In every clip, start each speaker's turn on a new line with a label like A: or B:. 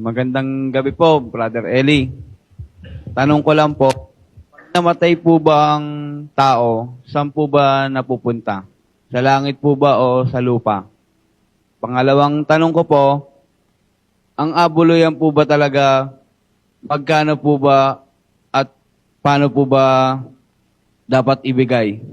A: Magandang gabi po, Brother Eli. Tanong ko lang po, pag namatay po ba ang tao, saan po ba napupunta? Sa langit po ba o sa lupa? Pangalawang tanong ko po, ang abuluyan po ba talaga, magkano po ba at paano po ba dapat ibigay?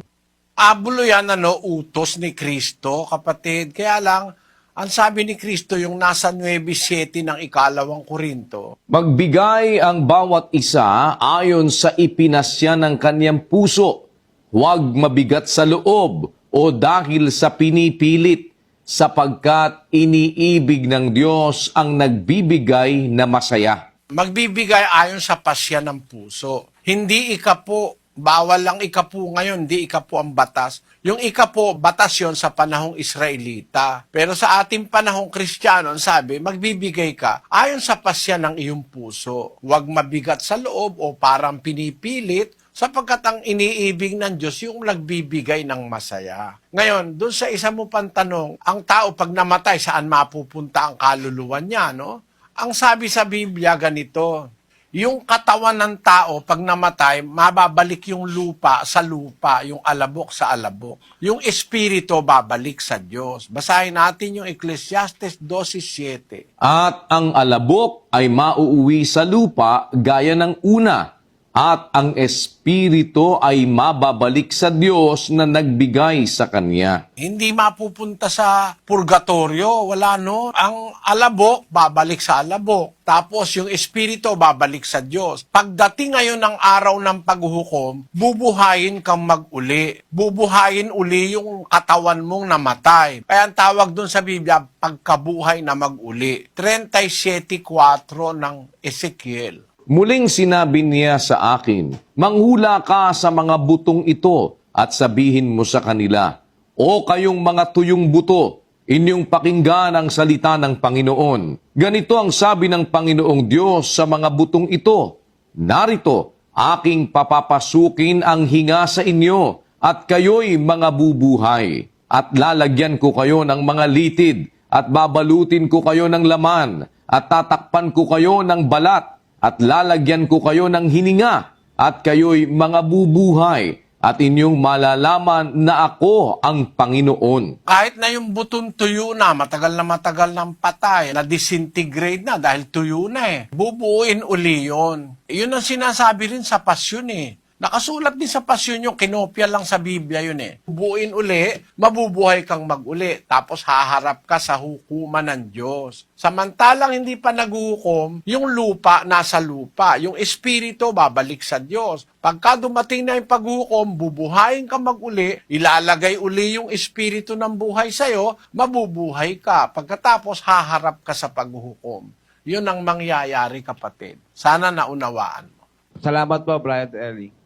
B: Abulo yan, utos ni Kristo, kapatid. Kaya lang, ang sabi ni Kristo, yung nasa 9:7 ng ikalawang Korinto,
C: Magbigay ang bawat isa ayon sa ipinasya ng kanyang puso, huwag mabigat sa loob o dahil sa pinipilit, sapagkat iniibig ng Diyos ang nagbibigay na masaya.
B: magbibigay ayon sa pasya ng puso. Hindi ikapo, bawal lang ikapo ngayon, hindi ikapo ang batas. Yung ikapo, batas yon sa panahong Israelita. Pero sa ating panahong Kristiyano, sabi, magbibigay ka ayon sa pasya ng iyong puso. Huwag mabigat sa loob o parang pinipilit, sapagkat ang iniibig ng Diyos yung nagbibigay ng masaya. Ngayon, doon sa isa mo pang tanong, ang tao pag namatay, saan mapupunta ang kaluluwa niya, no? Ang sabi sa Biblia, ganito, yung katawan ng tao, pag namatay, mababalik yung lupa sa lupa, yung alabok sa alabok. Yung espiritu babalik sa Diyos. Basahin natin yung Ecclesiastes 12:7.
C: At ang alabok ay mauuwi sa lupa gaya ng una, at ang espiritu ay mababalik sa Diyos na nagbigay sa kanya.
B: Hindi mapupunta sa purgatorio, wala no. Ang alabok, babalik sa alabok. Tapos yung espiritu, babalik sa Diyos. Pagdating ngayon ng araw ng paghuhukom, bubuhayin kang mag-uli. Bubuhayin uli yung katawan mong namatay. Kaya ang tawag dun sa Biblia, pagkabuhay na mag-uli. 37:4 ng Ezekiel.
C: Muling sinabi niya sa akin, manghula ka sa mga butong ito at sabihin mo sa kanila, O kayong mga tuyong buto, inyong pakinggan ang salita ng Panginoon. Ganito ang sabi ng Panginoong Diyos sa mga butong ito, Narito, aking papapasukin ang hinga sa inyo at kayo'y mga bubuhay. At lalagyan ko kayo ng mga litid at babalutin ko kayo ng laman at tatakpan ko kayo ng balat at lalagyan ko kayo ng hininga, at kayo'y mga bubuhay, at inyong malalaman na ako ang Panginoon.
B: Kahit na yung butong tuyo na, matagal ng patay, na-disintegrate na dahil tuyo na eh. Bubuuin uli yun. Yun ang sinasabi rin sa pasyon eh. Nakasulat din sa pasyon yung kinopya lang sa Biblia yun eh. Buuin uli, mabubuhay kang mag-uli. Tapos haharap ka sa hukuman ng Diyos. Samantalang hindi pa naghuhukom, yung lupa nasa lupa. Yung espiritu babalik sa Diyos. Pagka dumating na yung paghuhukom, bubuhayin ka mag-uli, ilalagay uli yung espiritu ng buhay sa'yo, mabubuhay ka. Pagkatapos haharap ka sa paghuhukom. Yun ang mangyayari, kapatid. Sana naunawaan mo.
A: Salamat po, Brother Eli.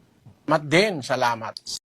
B: Mat din, salamat.